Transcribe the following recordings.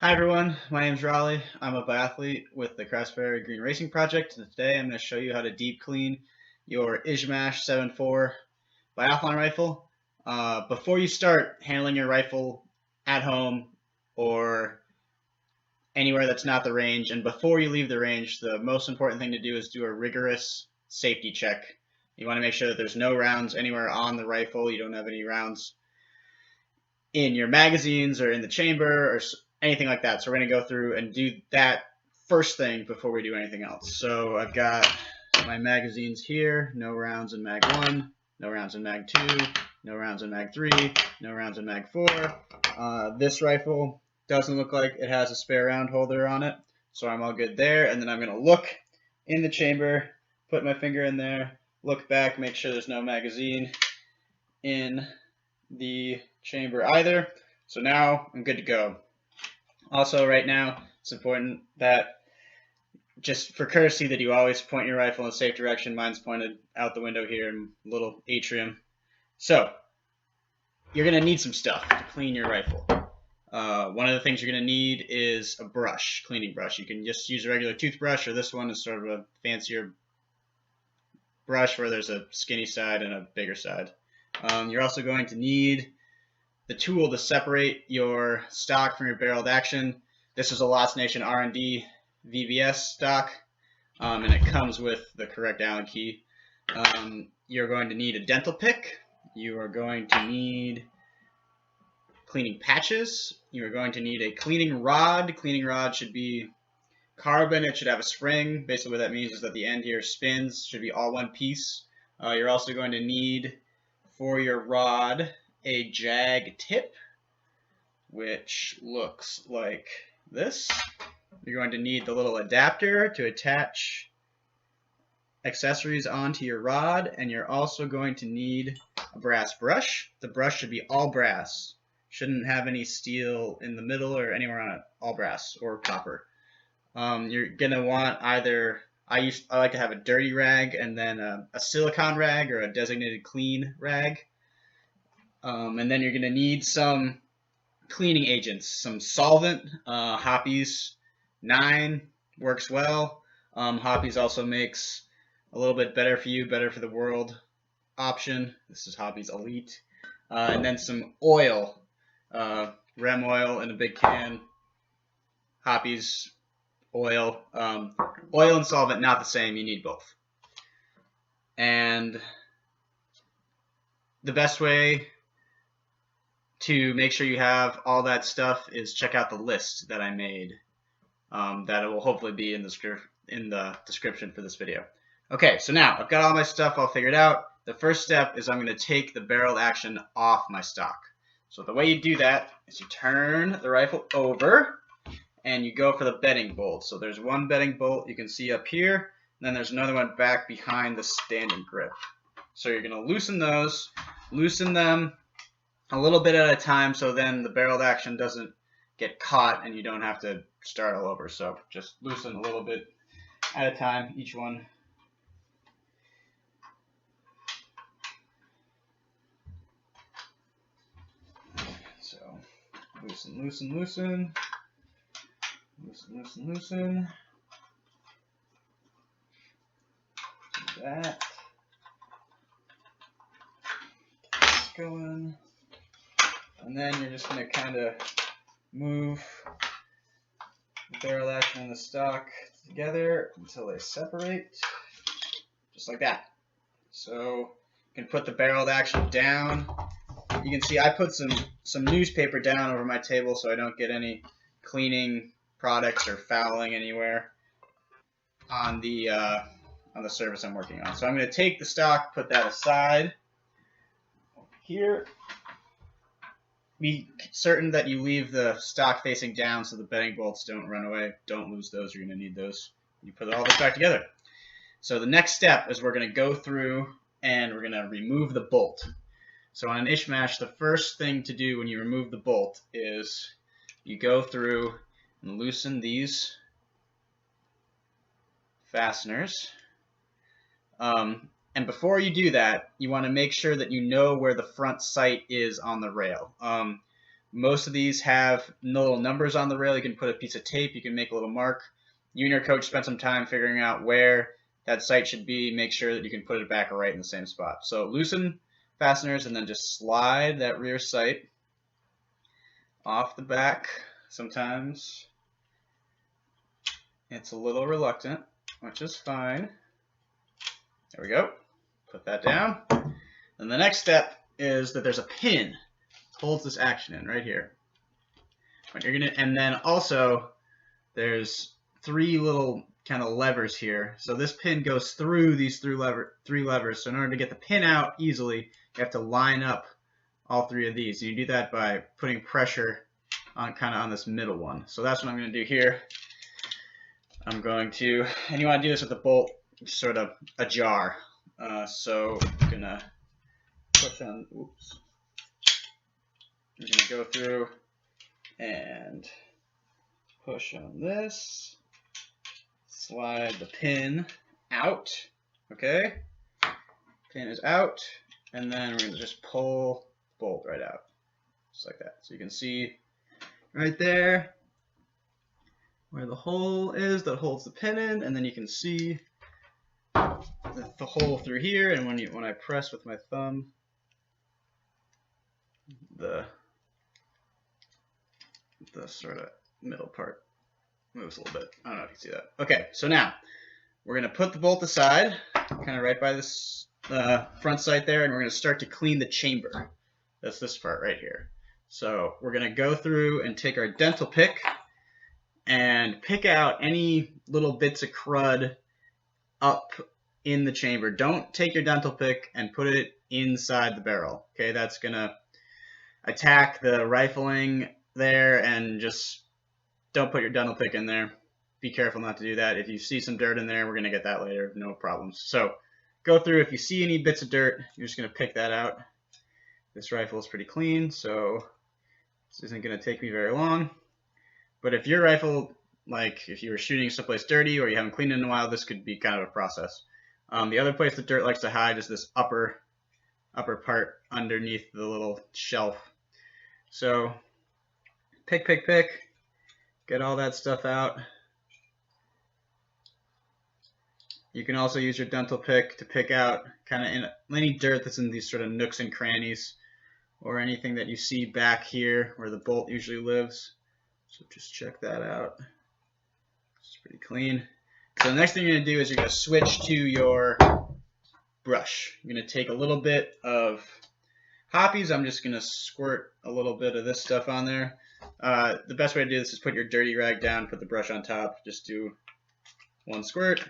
Hi everyone, my name is Raleigh. I'm a biathlete with the Craftsberry Green Racing Project, and today I'm going to show you how to deep clean your Izhmash 7.4 biathlon rifle. Before you start handling your rifle at home or anywhere that's not the range, and before you leave the range, the most important thing to do is do a rigorous safety check. You want to make sure that there's no rounds anywhere on the rifle, you don't have any rounds in your magazines or in the chamber or anything like that. So we're going to go through and do that first thing before we do anything else. So I've got my magazines here, no rounds in mag 1, no rounds in mag 2, no rounds in mag 3, no rounds in mag 4. This rifle doesn't look like it has a spare round holder on it, so I'm all good there. And then I'm going to look in the chamber, put my finger in there, look back, make sure there's no magazine in the chamber either. So now I'm good to go. Also, right now, it's important that just for courtesy that you always point your rifle in a safe direction. Mine's pointed out the window here in a little atrium. So you're going to need some stuff to clean your rifle. One of the things you're going to need is a brush, cleaning brush. You can just use a regular toothbrush, or this one is sort of a fancier brush where there's a skinny side and a bigger side. You're also going to need the tool to separate your stock from your barreled action. This is a Lost Nation R&D VBS stock, and it comes with the correct Allen key. You're going to need a dental pick. You are going to need cleaning patches. You are going to need a cleaning rod. Cleaning rod should be carbon. It should have a spring. Basically what that means is that the end here spins. Should be all one piece. You're also going to need, for your rod, a jag tip, which looks like this. You're going to need the little adapter to attach accessories onto your rod, and you're also going to need a brass brush. The brush should be all brass. Shouldn't have any steel in the middle or anywhere on it. All brass or copper. You're gonna want either I like to have a dirty rag and then a silicone rag or a designated clean rag. And then you're gonna need some cleaning agents, some solvent. Hoppe's 9 works well. Hoppe's also makes a little bit better for you, better for the world option. This is Hoppe's Elite. And then some oil, Rem oil in a big can. Hoppe's oil. Oil and solvent, not the same. You need both. And the best way to make sure you have all that stuff is check out the list that I made. That will hopefully be in the description for this video. Okay, so now I've got all my stuff all figured out. The first step is I'm going to take the barreled action off my stock. So the way you do that is you turn the rifle over and you go for the bedding bolt. So there's one bedding bolt you can see up here, and then there's another one back behind the standing grip. So you're going to loosen those, loosen them a little bit at a time so then the barreled action doesn't get caught and you don't have to start all over. So just loosen a little bit at a time, each one. So loosen, loosen, loosen. Loosen, loosen, loosen. Do that. Get this going. And then you're just going to kind of move the barrel action and the stock together until they separate, just like that. So you can put the barreled action down. You can see I put some newspaper down over my table so I don't get any cleaning products or fouling anywhere on the surface I'm working on. So I'm going to take the stock, put that aside here. Be certain that you leave the stock facing down so the bedding bolts don't run away. Don't lose those. You're going to need those. You put all this back together. So the next step is we're going to go through and we're going to remove the bolt. So on an Izhmash, the first thing to do when you remove the bolt is you go through and loosen these fasteners. And before you do that, you want to make sure that you know where the front sight is on the rail. Most of these have little numbers on the rail. You can put a piece of tape, you can make a little mark. You and your coach spend some time figuring out where that sight should be, make sure that you can put it back right in the same spot. So loosen fasteners and then just slide that rear sight off the back. Sometimes it's a little reluctant, which is fine. There we go. Put that down. And the next step is that there's a pin that holds this action in right here. And then also there's three little kind of levers here. So this pin goes through these three levers. So in order to get the pin out easily, you have to line up all three of these. And you do that by putting pressure on on this middle one. So that's what I'm going to do here. I'm going to, and you want to do this with the bolt sort of ajar. So I'm going to push on, oops. I'm going to go through and push on this, slide the pin out, okay? Pin is out, and then we're going to just pull the bolt right out, just like that. So you can see right there where the hole is that holds the pin in, and then you can see the hole through here, and when I press with my thumb, the sort of middle part moves a little bit. I don't know if you can see that. Okay, so now we're going to put the bolt aside, kind of right by this front sight there, and we're going to start to clean the chamber. That's this part right here. So we're going to go through and take our dental pick and pick out any little bits of crud up in the chamber. Don't take your dental pick and put it inside the barrel. Okay, that's going to attack the rifling there, and just don't put your dental pick in there. Be careful not to do that. If you see some dirt in there, we're going to get that later, no problems. So go through. If you see any bits of dirt, you're just going to pick that out. This rifle is pretty clean, so this isn't going to take me very long. But if your rifle, like if you were shooting someplace dirty or you haven't cleaned it in a while, this could be kind of a process. The other place that dirt likes to hide is this upper part underneath the little shelf. So pick, get all that stuff out. You can also use your dental pick to pick out kind of any dirt that's in these sort of nooks and crannies, or anything that you see back here where the bolt usually lives. So just check that out. It's pretty clean. So the next thing you're going to do is you're going to switch to your brush. You're going to take a little bit of Hoppies. I'm just going to squirt a little bit of this stuff on there. The best way to do this is put your dirty rag down, put the brush on top, just do one squirt.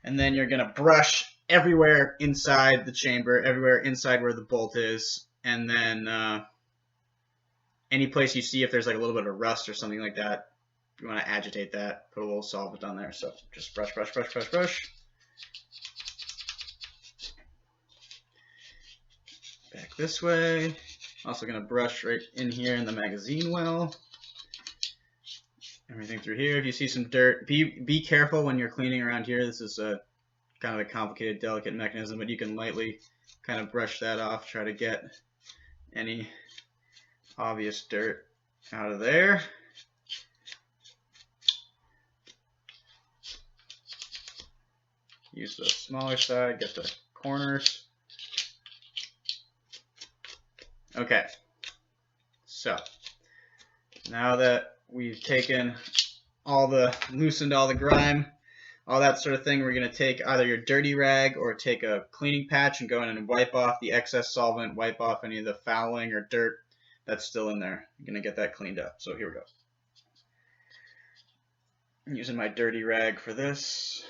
And then you're going to brush everywhere inside the chamber, everywhere inside where the bolt is, and then any place you see if there's like a little bit of rust or something like that, you want to agitate that, put a little solvent on there. So just brush. Back this way. Also going to brush right in here in the magazine well. Everything through here. If you see some dirt, be careful when you're cleaning around here. This is a kind of a complicated, delicate mechanism, but you can lightly kind of brush that off, try to get any obvious dirt out of there. Use the smaller side, get the corners. Okay, so now that we've loosened all the grime, all that sort of thing, we're going to take either your dirty rag or take a cleaning patch and go in and wipe off the excess solvent, wipe off any of the fouling or dirt that's still in there. I'm going to get that cleaned up. So here we go. I'm using my dirty rag for this.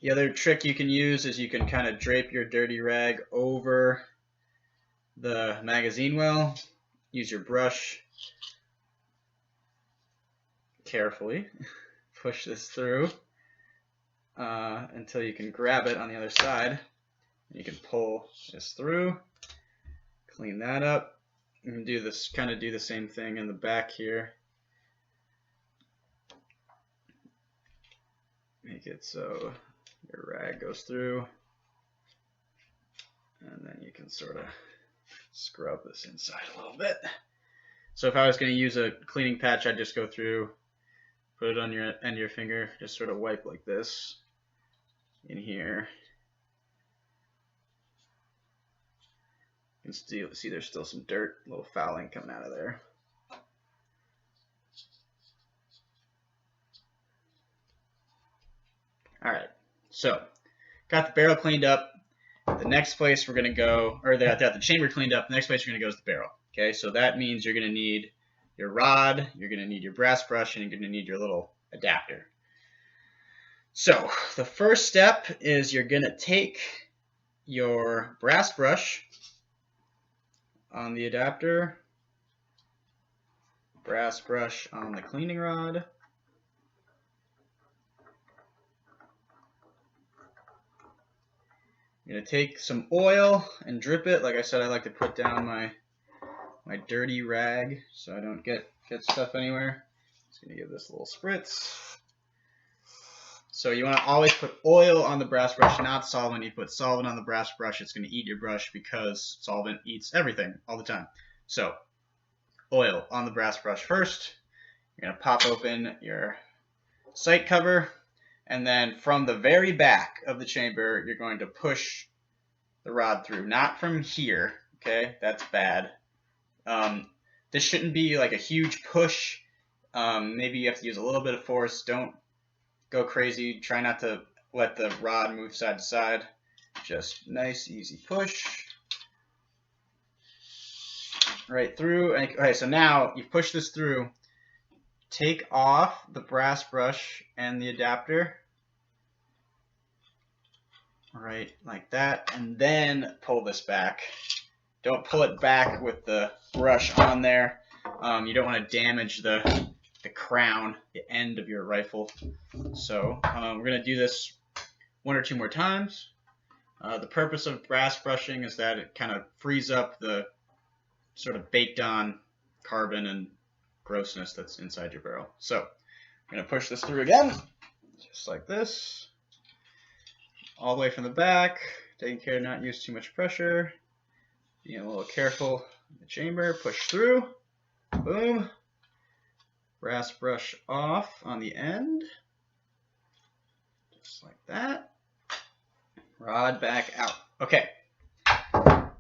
The other trick you can use is you can kind of drape your dirty rag over the magazine well. Use your brush carefully. Push this through until you can grab it on the other side. You can pull this through, clean that up. You can do this, kind of do the same thing in the back here. Make it so your rag goes through, and then you can sort of scrub this inside a little bit. So if I was going to use a cleaning patch, I'd just go through, put it on your end of your finger, just sort of wipe like this in here. You can see there's still some dirt, a little fouling coming out of there. Alright, so got the barrel cleaned up. The next place we're going to go, or got the chamber cleaned up, the next place you're going to go is the barrel. Okay, so that means you're going to need your rod, you're going to need your brass brush, and you're going to need your little adapter. So the first step is you're going to take your brass brush on the adapter, brass brush on the cleaning rod, I'm going to take some oil and drip it. Like I said, I like to put down my dirty rag so I don't get stuff anywhere. Just going to give this a little spritz. So you want to always put oil on the brass brush, not solvent. You put solvent on the brass brush, it's going to eat your brush because solvent eats everything all the time. So oil on the brass brush first. You're going to pop open your sight cover. And then from the very back of the chamber, you're going to push the rod through. Not from here, okay? That's bad. This shouldn't be like a huge push. Maybe you have to use a little bit of force. Don't go crazy. Try not to let the rod move side to side. Just nice, easy push. Right through. Okay, so now you've pushed this through. Take off the brass brush and the adapter, right like that, and then pull this back. Don't pull it back with the brush on there. You don't want to damage the crown, the end of your rifle. So we're going to do this one or two more times. The purpose of brass brushing is that it kind of frees up the sort of baked on carbon and grossness that's inside your barrel. So I'm going to push this through again, just like this, all the way from the back, taking care to not use too much pressure, being a little careful in the chamber, push through, boom, brass brush off on the end, just like that, rod back out. Okay,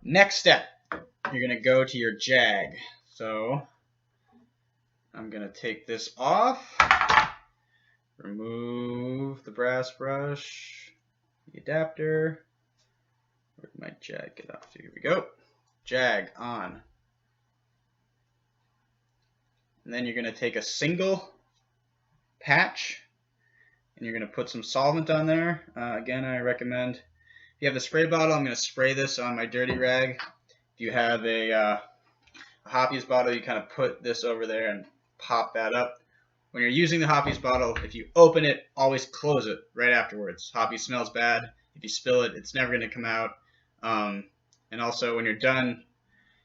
next step, you're going to go to your jag. So I'm going to take this off, remove the brass brush, the adapter. Where did my jag get off to? Here we go. Jag on. And then you're going to take a single patch and you're going to put some solvent on there. Again, I recommend, if you have the spray bottle, I'm going to spray this on my dirty rag. If you have a Hoppies bottle, you kind of put this over there and pop that up. When you're using the Hoppies bottle, if you open it, always close it right afterwards. Hoppies smells bad. If you spill it, it's never going to come out. And also, when you're done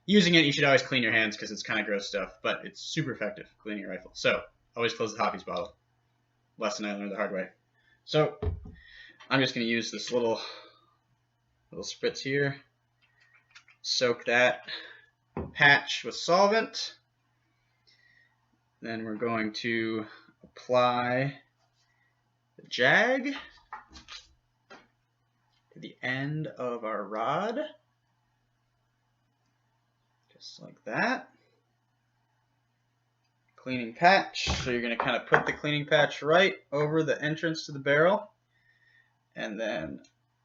using it, you should always clean your hands because it's kind of gross stuff, but it's super effective cleaning your rifle. So always close the Hoppies bottle. Lesson I learned the hard way. So I'm just going to use this little spritz here. Soak that patch with solvent. Then we're going to apply the jag to the end of our rod, just like that. Cleaning patch, so you're going to kind of put the cleaning patch right over the entrance to the barrel, and then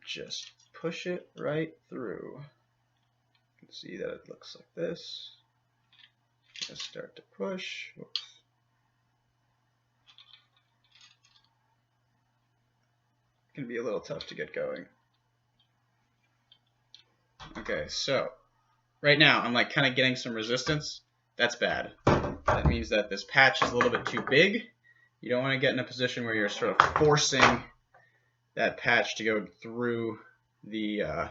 just push it right through. You can see that it looks like this. Just start to push. Whoops. It can be a little tough to get going. Okay, so right now I'm like kind of getting some resistance. That's bad. That means that this patch is a little bit too big. You don't want to get in a position where you're sort of forcing that patch to go through the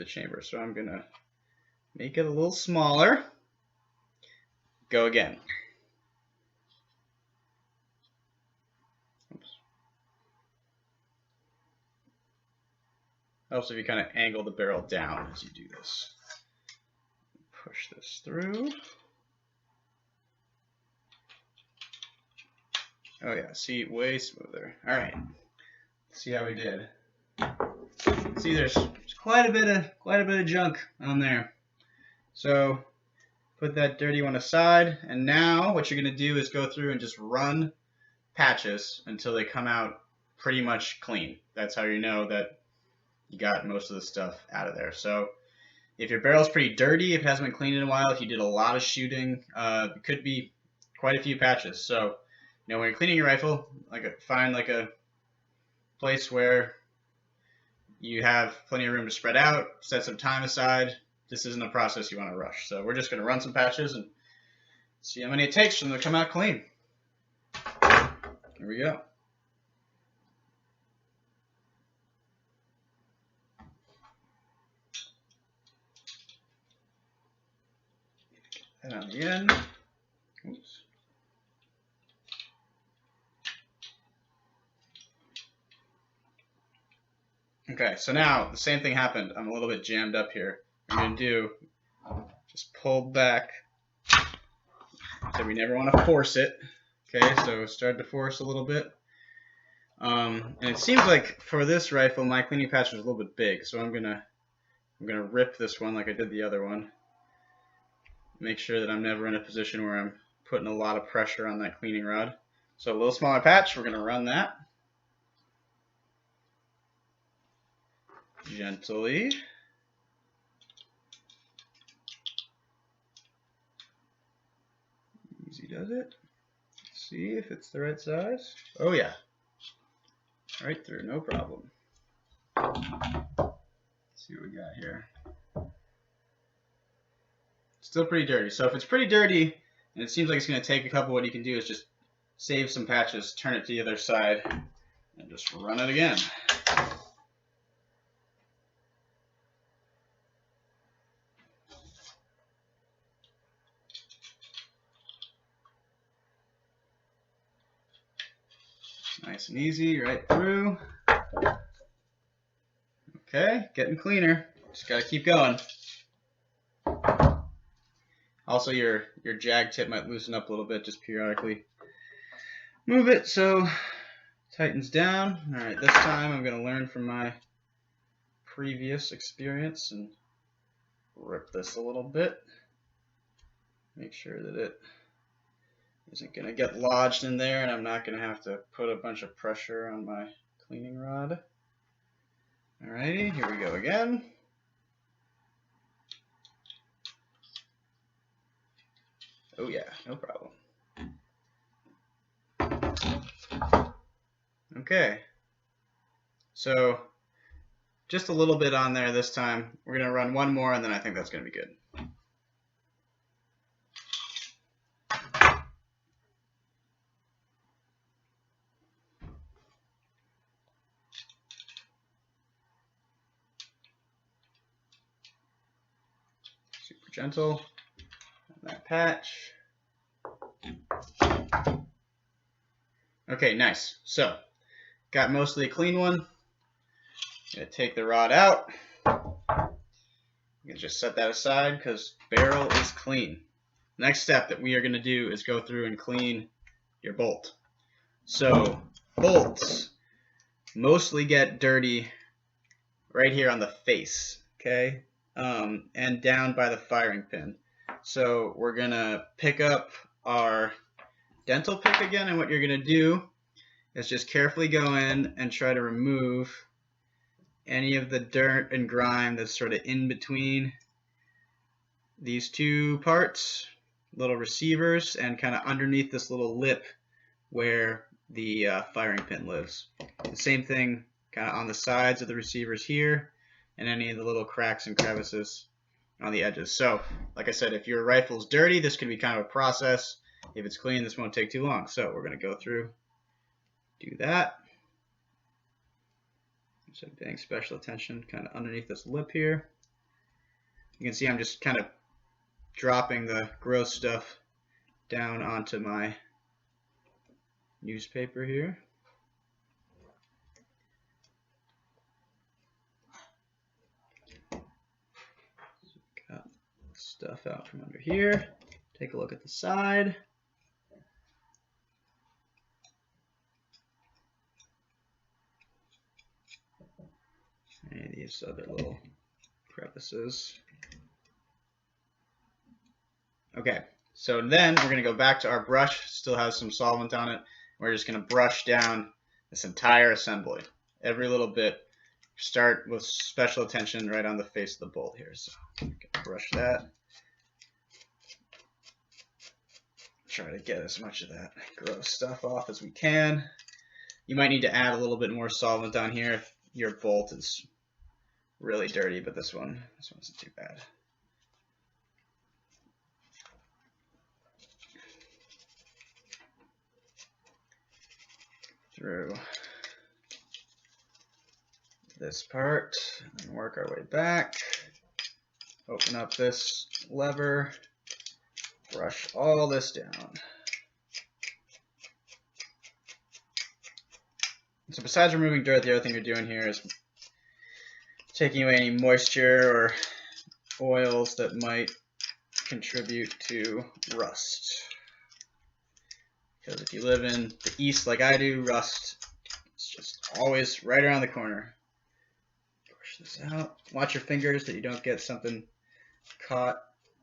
chamber. So I'm gonna make it a little smaller. Go again. Oops. Helps if you kind of angle the barrel down as you do this. push this through. Oh yeah, see, way smoother. All right, let's see how we did. See, there's quite a bit of junk on there. So put that dirty one aside, and now what you're gonna do is go through and just run patches until they come out pretty much clean. That's how you know that you got most of the stuff out of there. So if your barrel's pretty dirty, if it hasn't been cleaned in a while, if you did a lot of shooting, it could be quite a few patches. So when you're cleaning your rifle, find a place where you have plenty of room to spread out, set some time aside. This isn't a process you want to rush. So we're just going to run some patches and see how many it takes for them to come out clean. Here we go. And on the end. Oops. Okay, so now the same thing happened. I'm a little bit jammed up here. What I'm going to do, just pull back. So we never want to force it. Okay, so start to force a little bit. And it seems like for this rifle, my cleaning patch was a little bit big. So I'm gonna rip this one like I did the other one. Make sure that I'm never in a position where I'm putting a lot of pressure on that cleaning rod. So a little smaller patch, we're going to run that. Gently. Easy does it. Let's see if it's the right size. Oh yeah. Right through, no problem. Let's see what we got here. Still pretty dirty. So if it's pretty dirty and it seems like it's going to take a couple, what you can do is just save some patches, turn it to the other side, and just run it again. Nice and easy, right through. Okay, getting cleaner. Just got to keep going. Also, your jag tip might loosen up a little bit, just periodically move it so it tightens down. All right, this time I'm going to learn from my previous experience and rip this a little bit. Make sure that it isn't going to get lodged in there and I'm not going to have to put a bunch of pressure on my cleaning rod. Alrighty, here we go again. Oh yeah, no problem. Okay, so just a little bit on there this time. We're going to run one more and then I think that's going to be good. Super gentle on that patch. Okay, nice. So, got mostly a clean one. Gonna take the rod out. I'm gonna just set that aside because barrel is clean. Next step that we are gonna do is go through and clean your bolt. So, bolts mostly get dirty right here on the face, okay? And down by the firing pin. So we're gonna pick up our dental pick again, and what you're gonna do is just carefully go in and try to remove any of the dirt and grime that's sort of in between these two parts, little receivers, and kind of underneath this little lip where the firing pin lives. The same thing kind of on the sides of the receivers here and any of the little cracks and crevices on the edges. So, like I said, if your rifle's dirty, this can be kind of a process. If it's clean, this won't take too long. So we're going to go through, do that. So paying special attention kind of underneath this lip here. You can see I'm just kind of dropping the gross stuff down onto my newspaper here. Got stuff out from under here. Take a look at the side. And these other little crevices. Okay, so then we're going to go back to our brush. Still has some solvent on it. We're just going to brush down this entire assembly. Every little bit. Start with special attention right on the face of the bolt here. So brush that. Try to get as much of that gross stuff off as we can. You might need to add a little bit more solvent on here if your bolt is really dirty, but this one isn't too bad. Through this part and work our way back. Open up this lever, brush all this down. So besides removing dirt, the other thing you're doing here is taking away any moisture or oils that might contribute to rust. Because if you live in the east like I do, rust is just always right around the corner. Push this out. Watch your fingers that you don't get something caught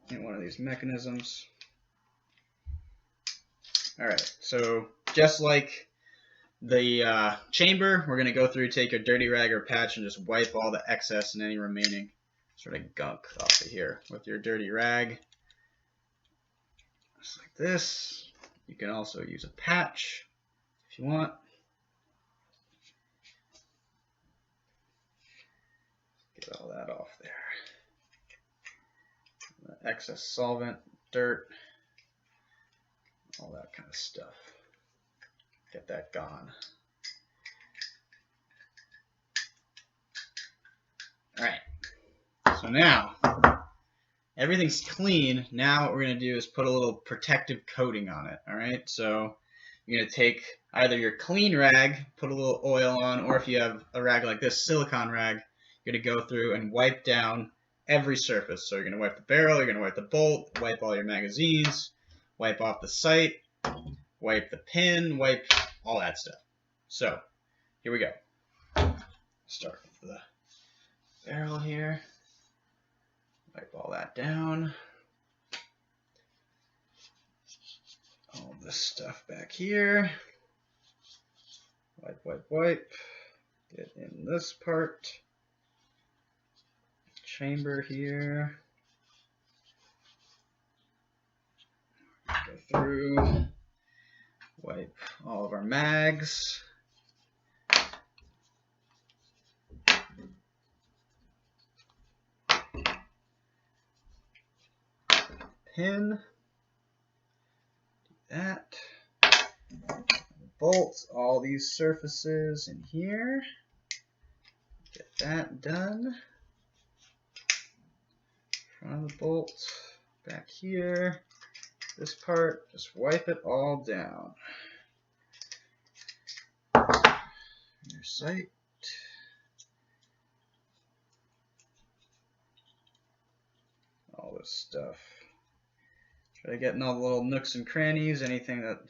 in one of these mechanisms. Alright, so just like the chamber, we're going to go through, take a dirty rag or patch and just wipe all the excess and any remaining sort of gunk off of here with your dirty rag. Just like this. You can also use a patch if you want. Get all that off there. The excess solvent, dirt, all that kind of stuff. Get that gone. Alright, so now everything's clean. Now what we're going to do is put a little protective coating on it. Alright, so you're going to take either your clean rag, put a little oil on, or if you have a rag like this, silicone rag, you're going to go through and wipe down every surface. So you're going to wipe the barrel, you're going to wipe the bolt, wipe all your magazines, wipe off the sight, wipe the pin, wipe all that stuff. So here we go. Start with the barrel here. Wipe all that down. All this stuff back here. Wipe, wipe, wipe. Get in this part. Chamber here. Go through. Wipe all of our mags. Pin. Do that. Bolts, all these surfaces in here. Get that done. Front of the bolt. Back here. This part, just wipe it all down. Your sight. All this stuff. Try to get in all the little nooks and crannies, anything that,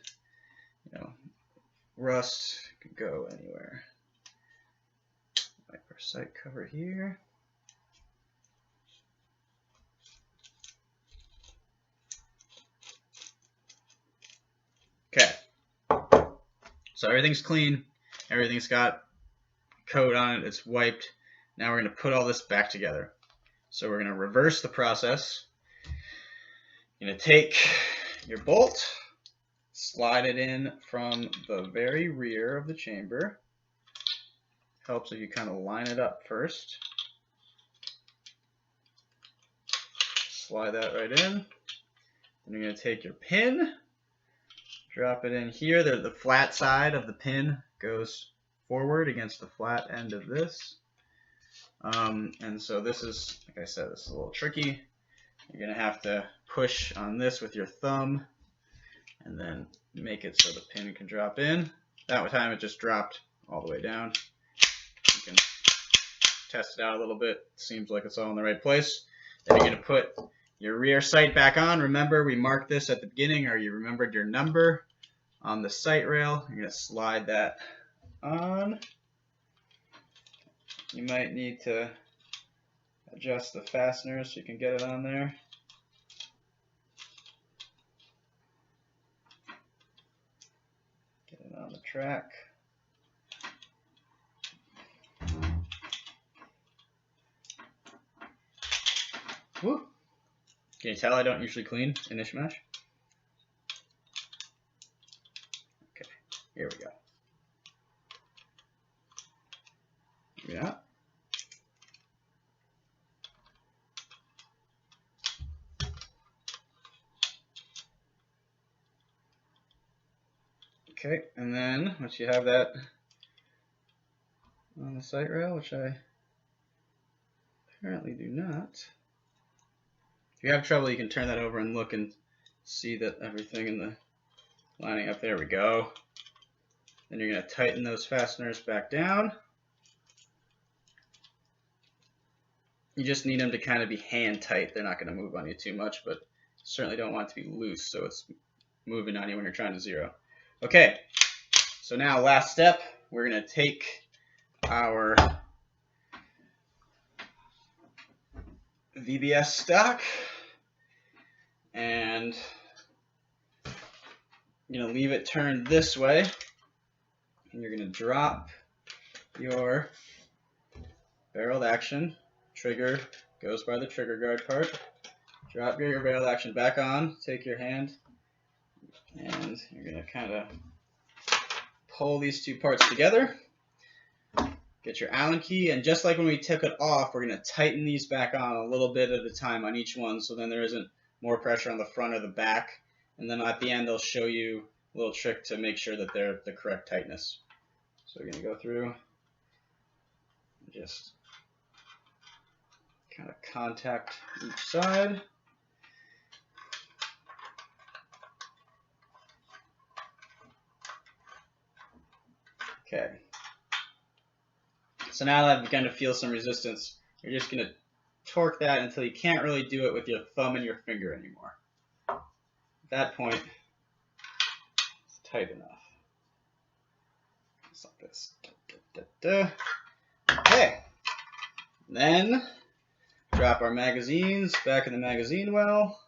rust could go anywhere. Wipe our sight cover here. Okay, so everything's clean, everything's got coat on it, it's wiped. Now we're going to put all this back together. So we're going to reverse the process. You're going to take your bolt, slide it in from the very rear of the chamber. Helps if you kind of line it up first. Slide that right in. Then you're going to take your pin. Drop it in here. The flat side of the pin goes forward against the flat end of this. And so this is, like I said, this is a little tricky. You're going to have to push on this with your thumb and then make it so the pin can drop in. That time it just dropped all the way down. You can test it out a little bit. Seems like it's all in the right place. Then you're going to put your rear sight back on. Remember, we marked this at the beginning, or you remembered your number on the sight rail. You're going to slide that on. You might need to adjust the fasteners so you can get it on there. Get it on the track. Woo. Can you tell I don't usually clean in Izhmash? Okay, here we go. Yeah. Okay, and then once you have that on the sight rail, which I apparently do not. If you have trouble, you can turn that over and look and see that everything in the lining up. There we go. Then you're going to tighten those fasteners back down. You just need them to kind of be hand tight. They're not going to move on you too much, but certainly don't want it to be loose so it's moving on you when you're trying to zero. Okay, so now last step, we're going to take our VBS stock and you're going to leave it turned this way, and you're going to drop your barreled action. Trigger goes by the trigger guard part. Drop your barreled action back on, take your hand, and you're going to kind of pull these two parts together. Get your Allen key, and just like when we took it off, we're going to tighten these back on a little bit at a time on each one, so then there isn't more pressure on the front or the back. And then at the end, they'll show you a little trick to make sure that they're the correct tightness. So we're going to go through and just kind of contact each side. Okay. So now that I've begun to feel some resistance, you're just going to torque that until you can't really do it with your thumb and your finger anymore. At that point, it's tight enough. Just like this. Okay. Then drop our magazines back in the magazine well.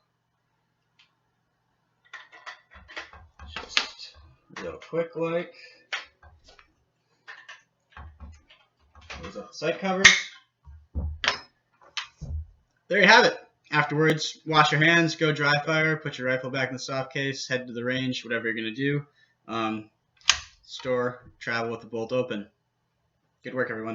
Just real quick like. Close up the sight covers. There you have it. Afterwards, wash your hands, go dry fire, put your rifle back in the soft case, head to the range, whatever you're going to do. Store, travel with the bolt open. Good work, everyone.